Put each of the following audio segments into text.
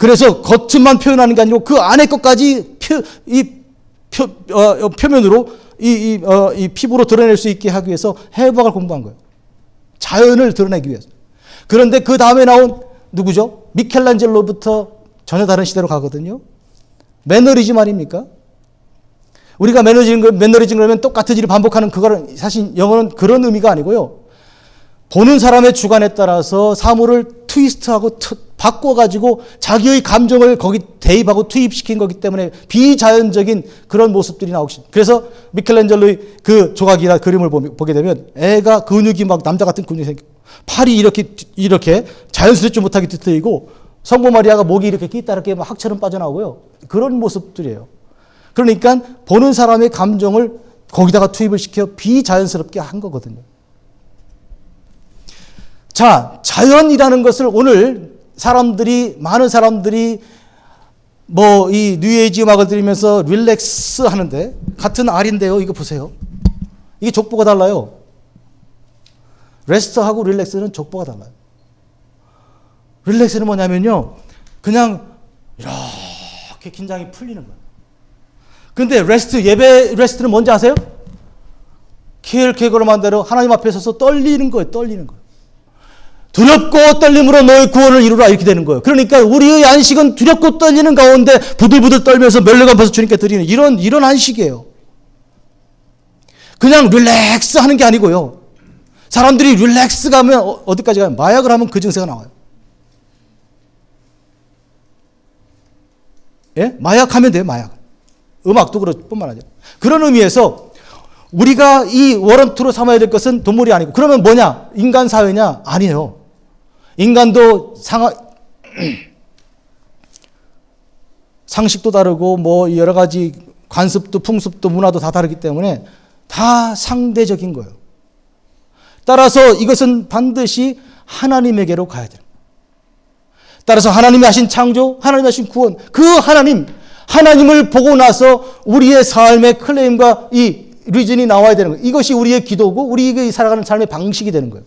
그래서 겉만 표현하는 게 아니고 그 안에 것까지 표면으로 이 피부로 드러낼 수 있게 하기 위해서 해부학을 공부한 거예요. 자연을 드러내기 위해서. 그런데 그 다음에 나온 누구죠? 미켈란젤로부터 전혀 다른 시대로 가거든요. 매너리즘 아닙니까? 우리가 매너리즘 그러면 똑같은 일을 반복하는 그거는 사실 영어는 그런 의미가 아니고요. 보는 사람의 주관에 따라서 사물을 트위스트하고 바꿔가지고 자기의 감정을 거기 대입하고 투입시킨 거기 때문에 비자연적인 그런 모습들이 나오기 시작해요. 그래서 미켈란젤로의 그 조각이나 그림을 보게 되면 애가 근육이 막 남자 같은 근육이 생기고 팔이 이렇게 자연스럽지 못하게 뒤트이고 성모 마리아가 목이 이렇게 끼따르게 막 학처럼 빠져나오고요. 그런 모습들이에요. 그러니까 보는 사람의 감정을 거기다가 투입을 시켜 비자연스럽게 한 거거든요. 자, 자연이라는 것을 오늘 많은 사람들이 이 뉴에이지 음악을 들으면서 릴렉스 하는데 같은 R인데요. 이거 보세요. 이게 족보가 달라요. 레스트하고 릴렉스는 족보가 달라요. 릴렉스는 뭐냐면요. 그냥 이렇게 긴장이 풀리는 거예요. 근데 예배 레스트는 뭔지 아세요? 킬케거로만 대로 하나님 앞에 서서 떨리는 거예요. 떨리는 거예요. 두렵고 떨림으로 너의 구원을 이루라 이렇게 되는 거예요. 그러니까 우리의 안식은 두렵고 떨리는 가운데 부들부들 떨면서 멸류관 벗어 주님께 드리는 이런 안식이에요. 그냥 릴렉스 하는 게 아니고요. 사람들이 릴렉스 가면 어디까지 가요? 마약을 하면 그 증세가 나와요. 예? 마약하면 돼요. 마약. 음악도 뿐만 아니라. 그런 의미에서 우리가 이 워런트로 삼아야 될 것은 동물이 아니고 그러면 뭐냐? 인간 사회냐? 아니에요. 인간도 상식도 다르고 여러 가지 관습도 풍습도 문화도 다 다르기 때문에 다 상대적인 거예요. 따라서 이것은 반드시 하나님에게로 가야 돼요. 따라서 하나님이 하신 창조, 하나님이 하신 구원, 그 하나님을 보고 나서 우리의 삶의 클레임과 이 리즌이 나와야 되는 거예요. 이것이 우리의 기도고 우리가 살아가는 삶의 방식이 되는 거예요.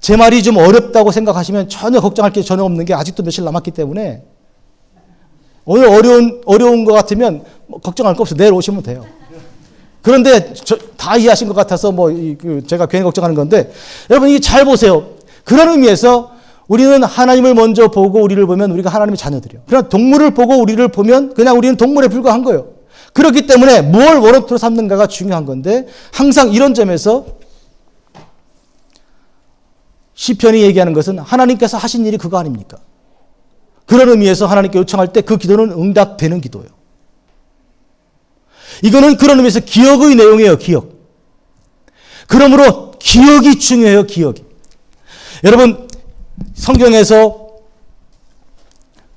제 말이 좀 어렵다고 생각하시면 전혀 걱정할 게 전혀 없는 게 아직도 며칠 남았기 때문에 오늘 어려운 것 같으면 걱정할 거 없어요. 내일 오시면 돼요. 그런데 다 이해하신 것 같아서 제가 괜히 걱정하는 건데 여러분 이게 잘 보세요. 그런 의미에서 우리는 하나님을 먼저 보고 우리를 보면 우리가 하나님의 자녀들이에요. 그러나 동물을 보고 우리를 보면 그냥 우리는 동물에 불과한 거예요. 그렇기 때문에 뭘 워런트로 삼는가가 중요한 건데 항상 이런 점에서 시편이 얘기하는 것은 하나님께서 하신 일이 그거 아닙니까? 그런 의미에서 하나님께 요청할 때 그 기도는 응답되는 기도예요. 이거는 그런 의미에서 기억의 내용이에요. 기억. 그러므로 기억이 중요해요. 기억이. 여러분 성경에서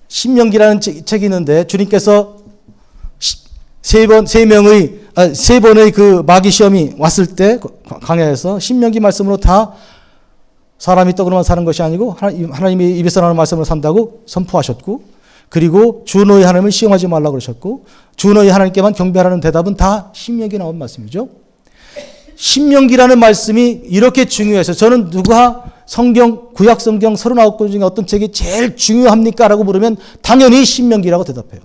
신명기라는 책이 있는데 주님께서 세 번의 그 마귀 시험이 왔을 때 강야에서 신명기 말씀으로 다 사람이 떡으로만 사는 것이 아니고 하나님의 입에서 나오는 말씀으로 산다고 선포하셨고 그리고 주 너희 하나님을 시험하지 말라고 그러셨고 주 너희 하나님께만 경배하라는 대답은 다 신명기에 나온 말씀이죠. 신명기라는 말씀이 이렇게 중요해서 저는 누가 구약 성경 39권 중에 어떤 책이 제일 중요합니까? 라고 물으면 당연히 신명기라고 대답해요.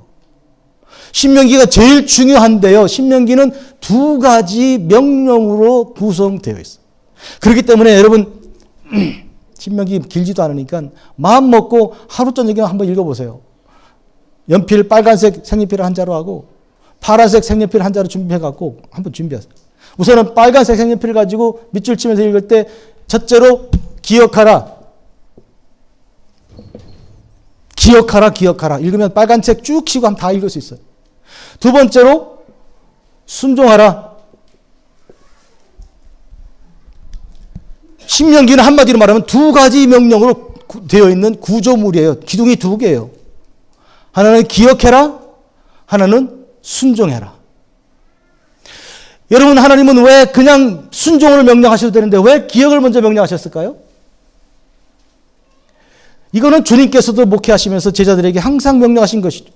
신명기가 제일 중요한데요. 신명기는 두 가지 명령으로 구성되어 있어요. 그렇기 때문에 여러분 신명기 길지도 않으니까 마음 먹고 하루 저녁에 한번 읽어보세요. 연필 빨간색 색연필을 한 자루 하고 파란색 색연필 한 자루 준비해갖고 한번 준비하세요. 우선은 빨간색 색연필을 가지고 밑줄 치면서 읽을 때 첫째로 기억하라. 기억하라. 읽으면 빨간색 쭉 치고 하면 다 읽을 수 있어요. 두 번째로 순종하라. 신명기는 한마디로 말하면 두 가지 명령으로 되어 있는 구조물이에요. 기둥이 두 개예요. 하나는 기억해라. 하나는 순종해라. 여러분 하나님은 왜 그냥 순종을 명령하셔도 되는데 왜 기억을 먼저 명령하셨을까요? 이거는 주님께서도 목회하시면서 제자들에게 항상 명령하신 것이죠.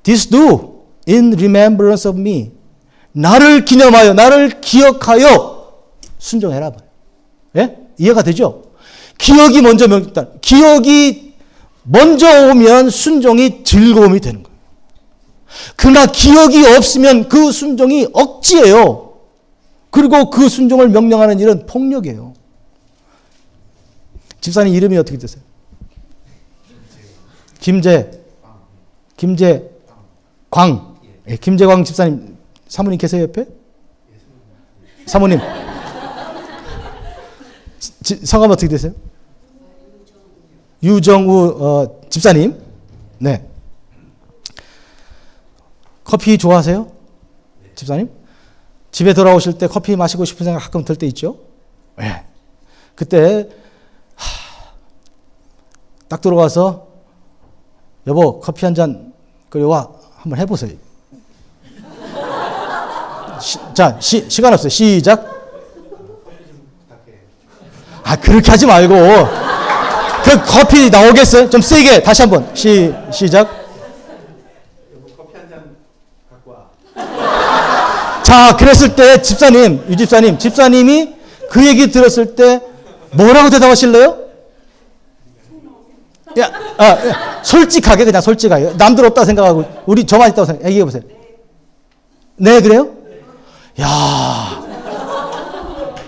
This do in remembrance of me. 나를 기념하여, 나를 기억하여 순종해라. 예? 이해가 되죠? 기억이 먼저 기억이 먼저 오면 순종이 즐거움이 되는 거예요. 그러나 기억이 없으면 그 순종이 억지예요. 그리고 그 순종을 명령하는 일은 폭력이에요. 집사님 이름이 어떻게 되세요? 김재광. 예, 김재광 집사님 사모님 계세요 옆에? 사모님. 성함 어떻게 되세요? 유정우 집사님. 네. 커피 좋아하세요? 집사님? 집에 돌아오실 때 커피 마시고 싶은 생각 가끔 들 때 있죠? 네. 그때 딱 들어와서 여보 커피 한 잔 끓여와 한번 해보세요. 시간 없어요. 시작. 그렇게 하지 말고 그 커피 나오겠어요? 좀 세게 다시 한번 시작. 여보 커피 한 잔 갖고 와. 자, 그랬을 때 집사님, 집사님이 그 얘기 들었을 때 뭐라고 대답하실래요? 솔직하게 그냥 솔직하게 남들 없다 생각하고 우리 저만 있다고 생각. 얘기해 보세요. 네, 그래요? 야,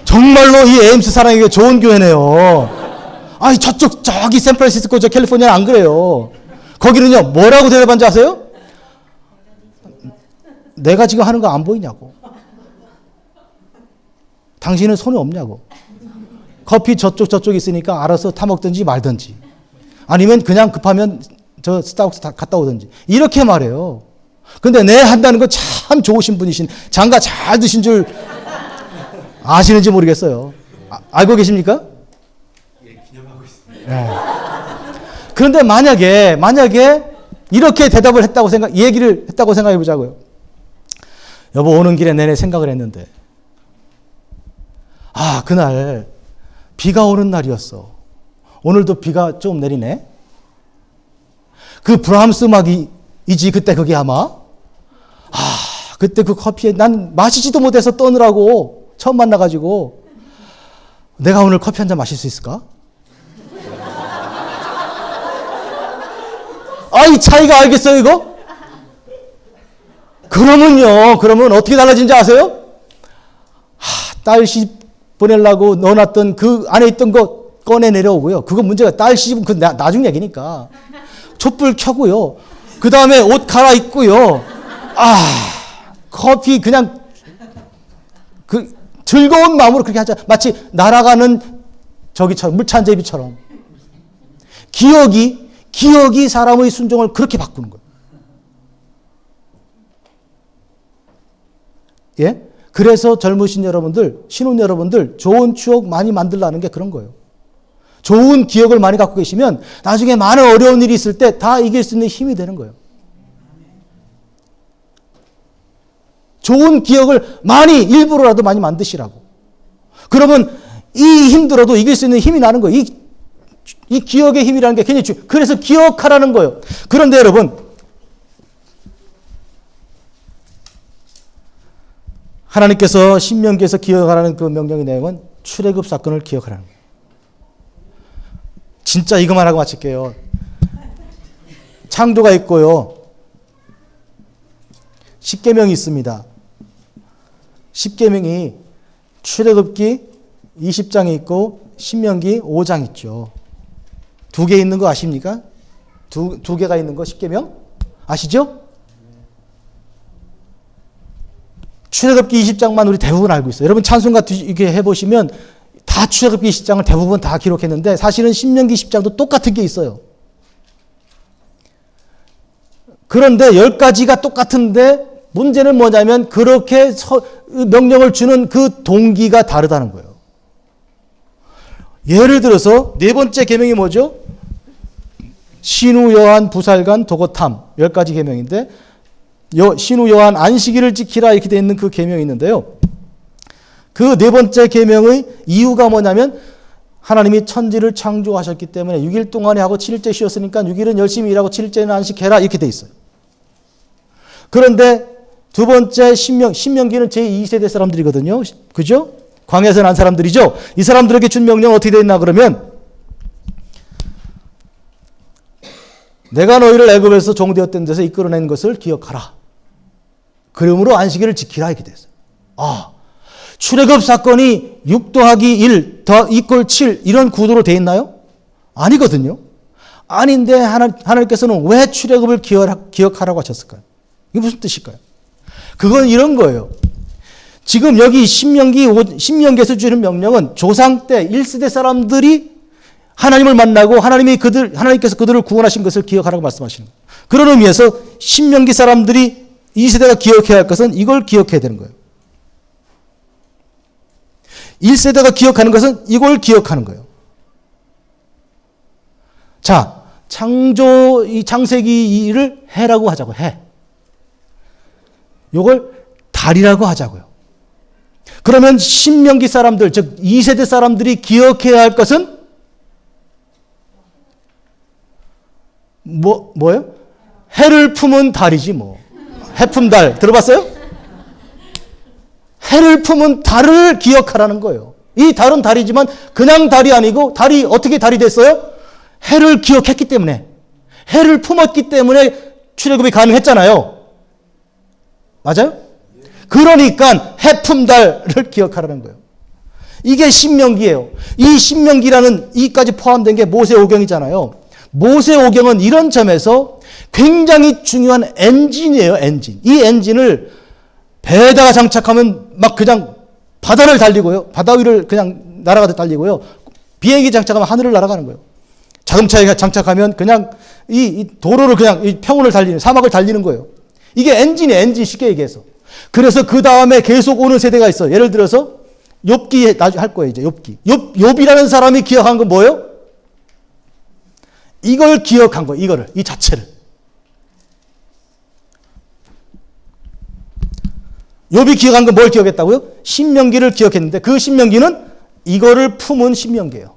정말로 이 에임스 사랑에게 좋은 교회네요. 아니 저기 샌프란시스코 저 캘리포니아는 안 그래요. 거기는요 뭐라고 대답한지 아세요? 내가 지금 하는 거 안 보이냐고. 당신은 손이 없냐고. 커피 저쪽 있으니까 알아서 타 먹든지 말든지. 아니면 그냥 급하면 저 스타벅스 갔다 오든지. 이렇게 말해요. 근데 내 한다는 거 참 좋으신 분이신, 장가 잘 드신 줄 아시는지 모르겠어요. 알고 계십니까? 예, 기념하고 있습니다. 네. 그런데 만약에 이렇게 대답을 했다고 얘기를 했다고 생각해 보자고요. 여보 오는 길에 내내 생각을 했는데 그날 비가 오는 날이었어. 오늘도 비가 좀 내리네. 그 브람스 음악이지 그때 그게 아마. 그때 그 커피에 난 마시지도 못해서 떠느라고 처음 만나가지고 내가 오늘 커피 한 잔 마실 수 있을까? 이 차이가 알겠어요 이거? 그러면 어떻게 달라진지 아세요? 딸 시집 보내려고 넣어놨던 그 안에 있던 거 꺼내 내려오고요. 그거 문제가 딸 시집은 그 나중 얘기니까. 촛불 켜고요. 그 다음에 옷 갈아입고요. 커피 그냥 그 즐거운 마음으로 그렇게 하자. 마치 날아가는 저기처럼 물찬 제비처럼. 기억이 사람의 순종을 그렇게 바꾸는 거예요. 예? 그래서 젊으신 여러분들, 신혼 여러분들 좋은 추억 많이 만들라는 게 그런 거예요. 좋은 기억을 많이 갖고 계시면 나중에 많은 어려운 일이 있을 때 다 이길 수 있는 힘이 되는 거예요. 좋은 기억을 일부러라도 많이 만드시라고. 그러면 이 힘들어도 이길 수 있는 힘이 나는 거예요. 이 기억의 힘이라는 게 굉장히 중요해요. 그래서 기억하라는 거예요. 그런데 여러분, 하나님께서 신명기에서 기억하라는 그 명령의 내용은 출애굽 사건을 기억하라는 거예요. 진짜 이것만 하고 마칠게요. 창조가 있고요. 십계명이 있습니다. 십계명이 출애굽기 20장이 있고 신명기 5장 있죠. 2개 있는 거 아십니까? 두 개가 있는 거 십계명 아시죠? 출애굽기 20장만 우리 대부분 알고 있어요. 여러분 찬송가 이렇게 해보시면 다 출애굽기 20장을 대부분 다 기록했는데 사실은 신명기 10장도 똑같은 게 있어요. 그런데 10가지가 똑같은데 문제는 뭐냐면 그렇게 명령을 주는 그 동기가 다르다는 거예요. 예를 들어서 네 번째 계명이 뭐죠? 신우 여한 부살간 도고탐 10가지 계명인데 신우 여한 안식일을 지키라 이렇게 되어 있는 그 계명이 있는데요. 그 네 번째 계명의 이유가 뭐냐면 하나님이 천지를 창조하셨기 때문에 6일 동안에 하고 7일째 쉬었으니까 6일은 열심히 일하고 7일째는 안식해라 이렇게 돼 있어요. 그런데 두 번째 신명기는 제2세대 사람들이거든요. 그죠? 광야에서 난 사람들이죠. 이 사람들에게 준 명령은 어떻게 되어 있나 그러면 내가 너희를 애굽에서 종되었던 데서 이끌어낸 것을 기억하라. 그러므로 안식일을 지키라 이렇게 됐어요. 출애굽 사건이 6 더하기 1 더 이꼴 7 이런 구도로 돼 있나요? 아니거든요. 아닌데 하나님께서는 왜 출애굽을 기억하라고 하셨을까요? 이게 무슨 뜻일까요? 그건 이런 거예요. 지금 여기 신명기에서 주는 명령은 조상 때 1세대 사람들이 하나님을 만나고 하나님께서 그들을 구원하신 것을 기억하라고 말씀하시는 거예요. 그런 의미에서 신명기 사람들이 2세대가 기억해야 할 것은 이걸 기억해야 되는 거예요. 1세대가 기억하는 것은 이걸 기억하는 거예요. 자, 이 창세기 2를 해라고 하자고 해. 요걸 달이라고 하자고요. 그러면 신명기 사람들, 즉 2세대 사람들이 기억해야 할 것은 뭐예요? 해를 품은 달이지 뭐. 해품달 들어봤어요? 해를 품은 달을 기억하라는 거예요. 이 달은 달이지만 그냥 달이 아니고 달이 어떻게 달이 됐어요? 해를 기억했기 때문에, 해를 품었기 때문에 출애굽이 가능했잖아요. 맞아요? 그러니까 해품달을 기억하라는 거예요. 이게 신명기예요. 이 신명기라는 이까지 포함된 게 모세오경이잖아요. 모세오경은 이런 점에서 굉장히 중요한 엔진이에요. 엔진. 이 엔진을 배에다가 장착하면 막 그냥 바다를 달리고요. 바다 위를 그냥 날아가듯 달리고요. 비행기 장착하면 하늘을 날아가는 거예요. 자동차에 장착하면 그냥 이 도로를 그냥 이 평원을 달리는, 사막을 달리는 거예요. 이게 엔진이에요. 엔진 쉽게 얘기해서. 그래서 그 다음에 계속 오는 세대가 있어요. 예를 들어서 욥기 나중에 할 거예요. 이제 욥기. 욥이라는 사람이 기억한 건 뭐예요? 이걸 기억한 거예요. 이 자체를. 욥이 기억한 건 뭘 기억했다고요? 신명기를 기억했는데 그 신명기는 이거를 품은 신명기예요.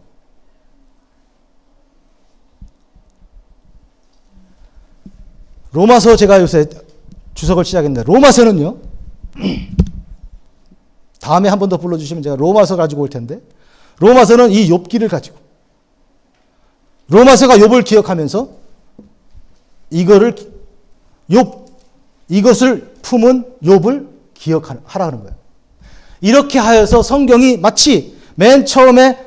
로마서 제가 요새 주석을 시작했는데 로마서는요. 다음에 한 번 더 불러주시면 제가 로마서 가지고 올 텐데 로마서는 이 욥기를 가지고 로마서가 욥을 기억하면서 이것을 품은 욥을 기억하라 하는 거예요. 이렇게 하여서 성경이 마치 맨 처음에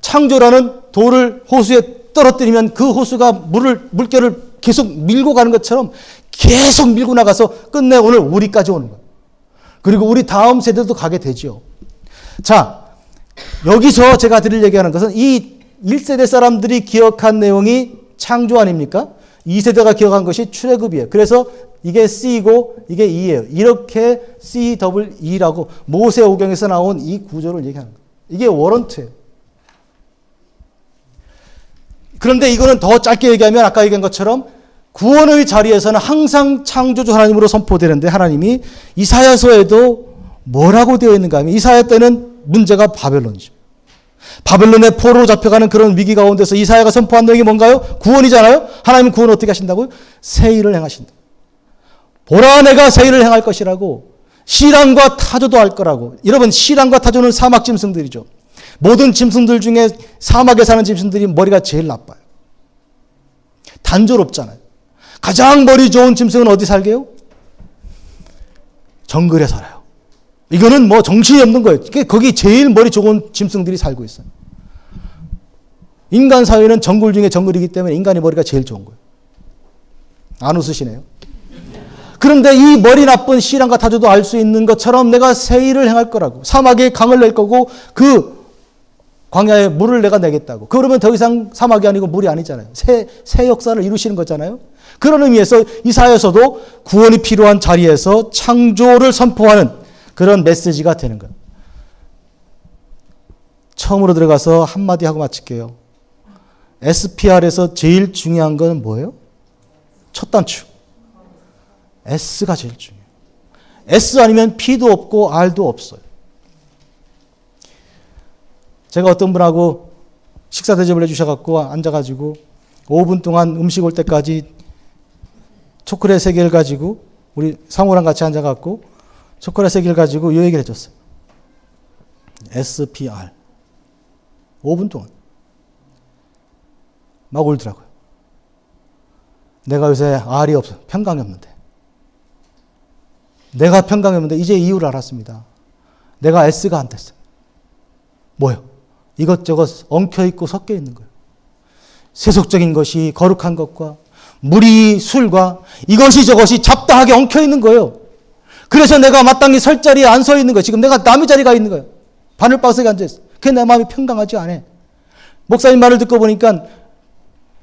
창조라는 돌을 호수에 떨어뜨리면 그 호수가 물결을 계속 밀고 가는 것처럼 계속 밀고 나가서 끝내 오늘 우리까지 오는 거예요. 그리고 우리 다음 세대도 가게 되죠. 자, 여기서 제가 드릴 얘기하는 것은 이 1세대 사람들이 기억한 내용이 창조 아닙니까? 2세대가 기억한 것이 출애굽이에요. 그래서 이게 C고 이게 E예요. 이렇게 CE라고 모세오경에서 나온 이 구조를 얘기하는 거예요. 이게 워런트예요. 그런데 이거는 더 짧게 얘기하면 아까 얘기한 것처럼 구원의 자리에서는 항상 창조주 하나님으로 선포되는데 하나님이 이사야서에도 뭐라고 되어 있는가 하면 이사야 때는 문제가 바벨론이죠. 바벨론의 포로로 잡혀가는 그런 위기 가운데서 이사야가 선포한 내용이 뭔가요? 구원이잖아요. 하나님은 구원을 어떻게 하신다고요? 새 일을 행하신다. 보라 내가 새 일을 행할 것이라고. 시랑과 타조도 할 거라고. 여러분 시랑과 타조는 사막 짐승들이죠. 모든 짐승들 중에 사막에 사는 짐승들이 머리가 제일 나빠요. 단조롭잖아요. 가장 머리 좋은 짐승은 어디 살게요? 정글에 살아요. 이거는 뭐 정신이 없는 거예요. 거기 제일 머리 좋은 짐승들이 살고 있어요. 인간 사회는 정글 중에 정글이기 때문에 인간의 머리가 제일 좋은 거예요. 안 웃으시네요. 그런데 이 머리 나쁜 시랑과 타조도 알 수 있는 것처럼 내가 새 일을 행할 거라고. 사막에 강을 낼 거고 그 광야에 물을 내가 내겠다고. 그러면 더 이상 사막이 아니고 물이 아니잖아요. 새 역사를 이루시는 거잖아요. 그런 의미에서 이사야서도 구원이 필요한 자리에서 창조를 선포하는 그런 메시지가 되는 거예요. 처음으로 들어가서 한마디 하고 마칠게요. SPR에서 제일 중요한 건 뭐예요? 첫 단추. S가 제일 중요해요. S 아니면 P도 없고 R도 없어요. 제가 어떤 분하고 식사 대접을 해주셔갖고 앉아가지고 5분 동안 음식 올 때까지 초콜릿 3개를 가지고 우리 사모랑 같이 앉아갖고 초콜릿 3개를 가지고 이 얘기를 해줬어요. SPR. 5분 동안. 막 울더라고요. 내가 요새 알이 없어. 평강이 없는데. 내가 평강이 없는데 이제 이유를 알았습니다. 내가 S가 안 됐어요. 뭐요? 이것저것 엉켜있고 섞여 있는 거예요. 세속적인 것이 거룩한 것과 물이 술과 이것이 저것이 잡다하게 엉켜있는 거예요. 그래서 내가 마땅히 설 자리에 안 서 있는 거예요. 지금 내가 남의 자리에 가 있는 거예요. 바늘바스에 앉아있어. 그게 내 마음이 평강하지 않아. 목사님 말을 듣고 보니까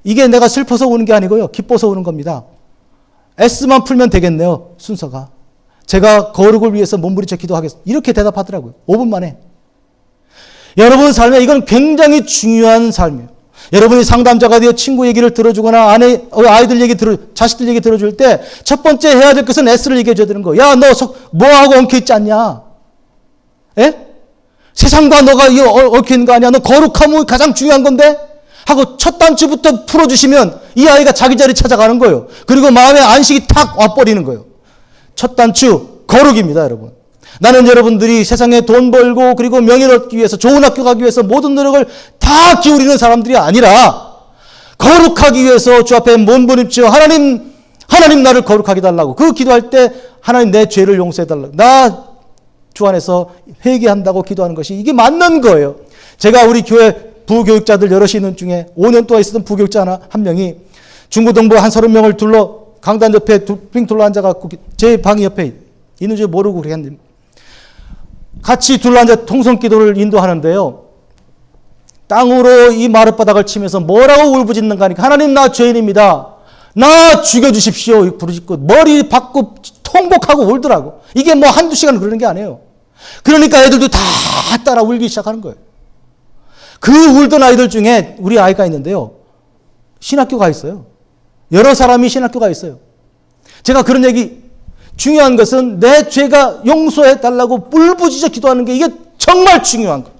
이게 내가 슬퍼서 오는 게 아니고요. 기뻐서 오는 겁니다. S만 풀면 되겠네요. 순서가. 제가 거룩을 위해서 몸부림쳐 기도하겠습니다. 이렇게 대답하더라고요. 5분 만에. 여러분 삶에 이건 굉장히 중요한 삶이에요. 여러분이 상담자가 되어 친구 얘기를 들어주거나 아이들 얘기 자식들 얘기 들어줄 때 첫 번째 해야 될 것은 S를 얘기해 줘야 되는 거예요. 야, 너 뭐하고 엉켜있지 않냐? 예? 세상과 너가 엉켜있는 거 아니야? 너 거룩함이 가장 중요한 건데? 하고 첫 단추부터 풀어주시면 이 아이가 자기 자리 찾아가는 거예요. 그리고 마음의 안식이 탁 와버리는 거예요. 첫 단추, 거룩입니다, 여러분. 나는 여러분들이 세상에 돈 벌고 그리고 명예를 얻기 위해서 좋은 학교 가기 위해서 모든 노력을 다 기울이는 사람들이 아니라 거룩하기 위해서 주 앞에 몸부림쳐 하나님 나를 거룩하게 달라고 그 기도할 때 하나님 내 죄를 용서해 달라고 나 주 안에서 회개한다고 기도하는 것이 이게 맞는 거예요. 제가 우리 교회 부교육자들 여럿이 있는 중에 5년 동안 있었던 부교육자 한 명이 중고등부 한 30명을 둘러 강단 옆에 빙 둘러 앉아갖고 제 방이 옆에 있는 줄 모르고 그렇게 했는데 같이 둘러 앉아 통성기도를 인도하는데요. 땅으로 이 마룻바닥을 치면서 뭐라고 울부짖는가 하니까 하나님 나 죄인입니다. 나 죽여주십시오. 부르짖고 머리 박고 통곡하고 울더라고. 이게 뭐 한두 시간 그러는 게 아니에요. 그러니까 애들도 다 따라 울기 시작하는 거예요. 그 울던 아이들 중에 우리 아이가 있는데요. 신학교가 있어요. 여러 사람이 신학교가 있어요. 제가 그런 얘기 중요한 것은 내 죄가 용서해 달라고 울부짖어 기도하는 게 이게 정말 중요한 거예요.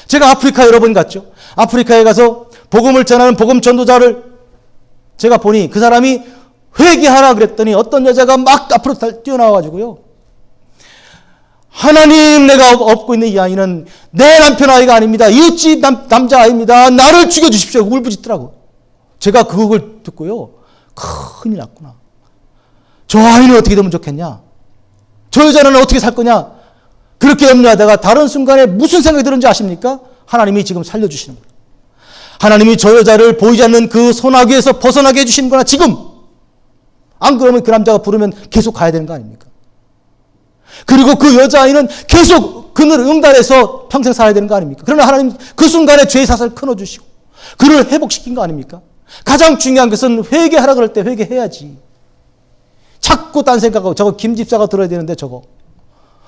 제가 아프리카 여러 번 갔죠. 아프리카에 가서 복음을 전하는 복음 전도자를 제가 보니 그 사람이 회개하라 그랬더니 어떤 여자가 막 앞으로 뛰어나와가지고요. 하나님 내가 업고 있는 이 아이는 내 남편 아이가 아닙니다. 이웃집 남자 아이입니다. 나를 죽여주십시오. 울부짖더라고. 제가 그걸 듣고요. 큰일 났구나. 저 아이는 어떻게 되면 좋겠냐? 저 여자는 어떻게 살 거냐? 그렇게 염려하다가 다른 순간에 무슨 생각이 들었는지 아십니까? 하나님이 지금 살려주시는 거예요. 하나님이 저 여자를 보이지 않는 그 소나기에서 벗어나게 해주시는 거나 지금. 안 그러면 그 남자가 부르면 계속 가야 되는 거 아닙니까? 그리고 그 여자아이는 계속 그늘 응달에서 평생 살아야 되는 거 아닙니까? 그러나 하나님 그 순간에 죄의 사슬을 끊어주시고 그를 회복시킨 거 아닙니까? 가장 중요한 것은 회개하라 그럴 때 회개해야지. 자꾸 딴 생각하고 저거 김집사가 들어야 되는데 저거.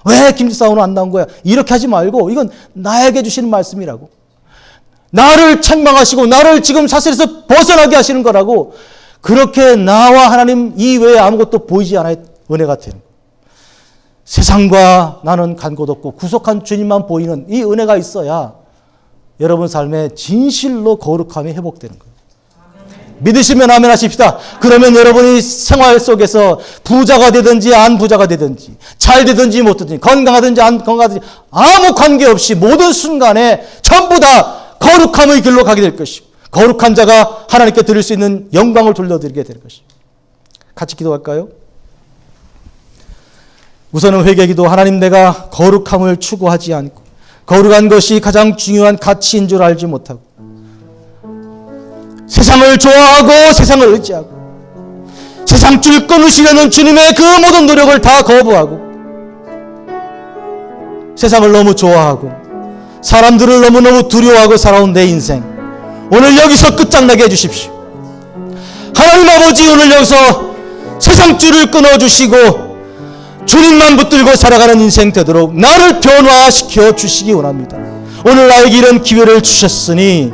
왜 김집사 오늘 안 나온 거야? 이렇게 하지 말고 이건 나에게 주시는 말씀이라고. 나를 책망하시고 나를 지금 사슬에서 벗어나게 하시는 거라고. 그렇게 나와 하나님 이외에 아무것도 보이지 않아야 은혜가 되는 거예요. 세상과 나는 간 곳 없고 구속한 주님만 보이는 이 은혜가 있어야 여러분 삶에 진실로 거룩함이 회복되는 거예요. 믿으시면 아멘 하십시다. 그러면 여러분이 생활 속에서 부자가 되든지 안 부자가 되든지 잘 되든지 못 되든지 건강하든지 안 건강하든지 아무 관계없이 모든 순간에 전부 다 거룩함의 길로 가게 될 것이고 거룩한 자가 하나님께 드릴 수 있는 영광을 돌려드리게 될 것이고. 같이 기도할까요? 우선은 회개기도. 하나님 내가 거룩함을 추구하지 않고 거룩한 것이 가장 중요한 가치인 줄 알지 못하고 세상을 좋아하고 세상을 의지하고 세상 줄 끊으시려는 주님의 그 모든 노력을 다 거부하고 세상을 너무 좋아하고 사람들을 너무너무 두려워하고 살아온 내 인생 오늘 여기서 끝장나게 해주십시오. 하나님 아버지 오늘 여기서 세상 줄을 끊어주시고 주님만 붙들고 살아가는 인생 되도록 나를 변화시켜 주시기 원합니다. 오늘 나에게 이런 기회를 주셨으니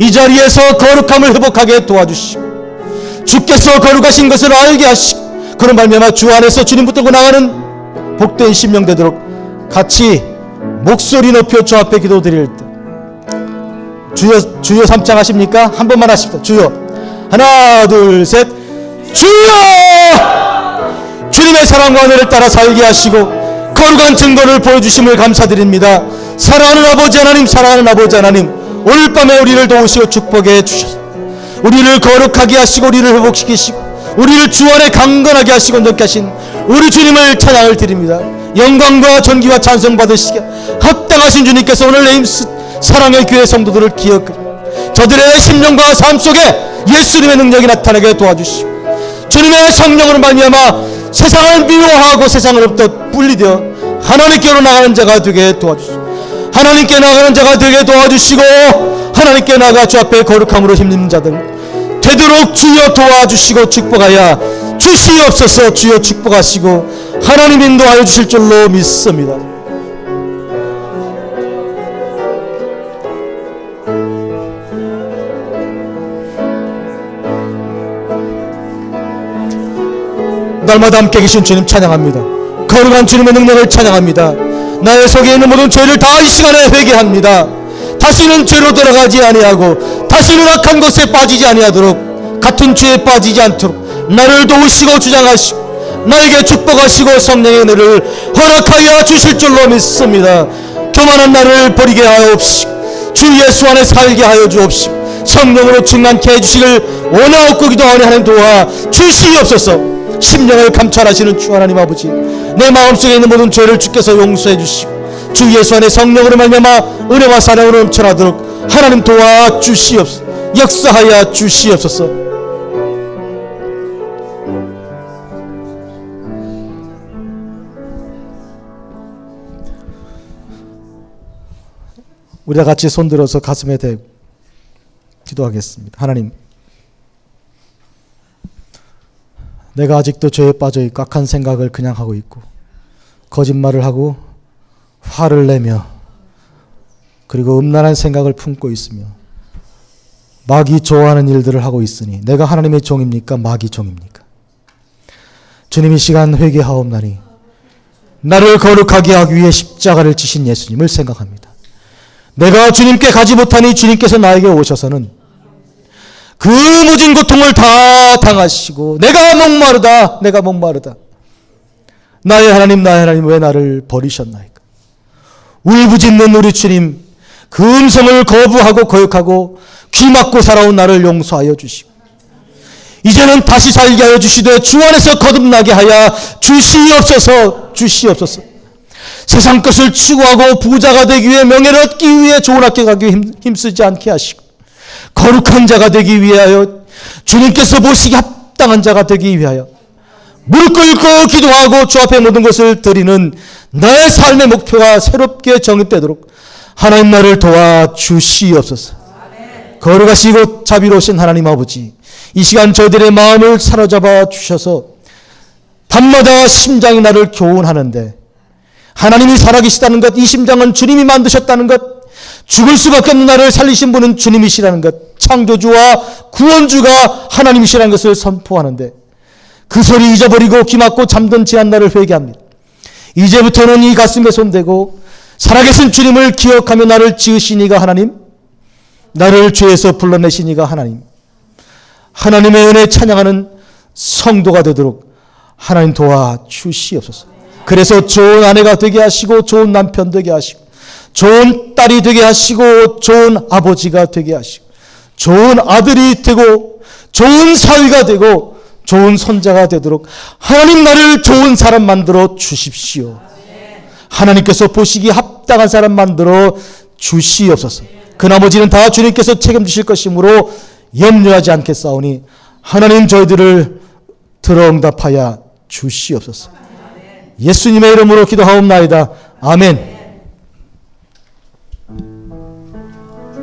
이 자리에서 거룩함을 회복하게 도와주시고 주께서 거룩하신 것을 알게 하시고 그런 말미암아 주 안에서 주님 붙들고 나가는 복된 심령 되도록 같이 목소리 높여 주 앞에 기도드릴 때 주여 삼창 하십니까? 한 번만 하십시다. 주여 하나 둘 셋 주여 주님의 사랑과 은혜를 따라 살게 하시고 거룩한 증거를 보여주심을 감사드립니다. 사랑하는 아버지 하나님, 사랑하는 아버지 하나님, 오늘 밤에 우리를 도우시고 축복해 주셔서 우리를 거룩하게 하시고 우리를 회복시키시고 우리를 주 안에 강건하게 하시고 온전케 하신 우리 주님을 찬양을 드립니다. 영광과 존귀와 찬송 받으시게 합당하신 주님께서 오늘 내 사랑의 교회 성도들을 기억하고 저들의 심령과 삶 속에 예수님의 능력이 나타나게 도와주시고 주님의 성령으로 말미암아 세상을 미워하고 세상으로부터 분리되어 하나님께로 나가는 자가 되게 도와주시고 하나님께 나가는 자가 되게 도와주시고 하나님께 나가 주 앞에 거룩함으로 힘입는 자들 되도록 주여 도와주시고 축복하여 주시옵소서. 주여 축복하시고 하나님 인도하여 주실 줄로 믿습니다. 날마다 함께 계신 주님 찬양합니다. 거룩한 주님의 능력을 찬양합니다. 나의 속에 있는 모든 죄를 다 이 시간에 회개합니다. 다시는 죄로 돌아가지 아니하고 다시는 악한 것에 빠지지 아니하도록 같은 죄에 빠지지 않도록 나를 도우시고 주장하시고 나에게 축복하시고 성령의 은혜를 허락하여 주실 줄로 믿습니다. 교만한 나를 버리게 하옵시고 주 예수 안에 살게 하여 주옵시고 성령으로 충만케 해주시길 원하옵고 기도하오니 하나님 도와 주시옵소서. 심령을 감찰하시는 주 하나님 아버지, 내 마음속에 있는 모든 죄를 주께서 용서해 주시고 주 예수 안에 성령으로 말미암아 은혜와 사랑으로 넘쳐나도록 하나님 도와 주시옵소서. 역사하여 주시옵소서. 우리가 같이 손들어서 가슴에 대고 기도하겠습니다. 하나님, 내가 아직도 죄에 빠져 있고 악한 생각을 그냥 하고 있고 거짓말을 하고 화를 내며 그리고 음란한 생각을 품고 있으며 마귀 좋아하는 일들을 하고 있으니 내가 하나님의 종입니까? 마귀 종입니까? 주님, 이 시간 회개하옵나니 나를 거룩하게 하기 위해 십자가를 지신 예수님을 생각합니다. 내가 주님께 가지 못하니 주님께서 나에게 오셔서는 그 모진 고통을 다 당하시고 내가 목마르다 나의 하나님 왜 나를 버리셨나이까? 울부짖는 우리 주님, 그 음성을 거부하고 거역하고 귀 막고 살아온 나를 용서하여 주시고 이제는 다시 살게 하여 주시되 주 안에서 거듭나게 하여 주시옵소서. 세상 것을 추구하고 부자가 되기 위해 명예를 얻기 위해 좋은 학교 가기 위해 힘쓰지 않게 하시고 거룩한 자가 되기 위하여 주님께서 보시기 합당한 자가 되기 위하여 무릎 꿇고 기도하고 주 앞에 모든 것을 드리는 나의 삶의 목표가 새롭게 정립되도록 하나님 나를 도와주시옵소서. 거룩하시고 자비로우신 하나님 아버지, 이 시간 저희들의 마음을 사로잡아 주셔서 밤마다 심장이 나를 교훈하는데 하나님이 살아계시다는 것, 이 심장은 주님이 만드셨다는 것, 죽을 수밖에 없는 나를 살리신 분은 주님이시라는 것, 창조주와 구원주가 하나님이시라는 것을 선포하는데 그 소리 잊어버리고 귀 막고 잠든 지난 날을 회개합니다. 이제부터는 이 가슴에 손대고 살아계신 주님을 기억하며 나를 지으신 이가 하나님, 나를 죄에서 불러내신 이가 하나님, 하나님의 은혜 찬양하는 성도가 되도록 하나님 도와주시옵소서. 그래서 좋은 아내가 되게 하시고 좋은 남편 되게 하시고 좋은 딸이 되게 하시고 좋은 아버지가 되게 하시고 좋은 아들이 되고 좋은 사위가 되고 좋은 손자가 되도록 하나님 나를 좋은 사람 만들어 주십시오. 하나님께서 보시기 합당한 사람 만들어 주시옵소서. 그 나머지는 다 주님께서 책임지실 것이므로 염려하지 않겠사오니 하나님 저희들을 들어응답하여 주시옵소서. 예수님의 이름으로 기도하옵나이다. 아멘.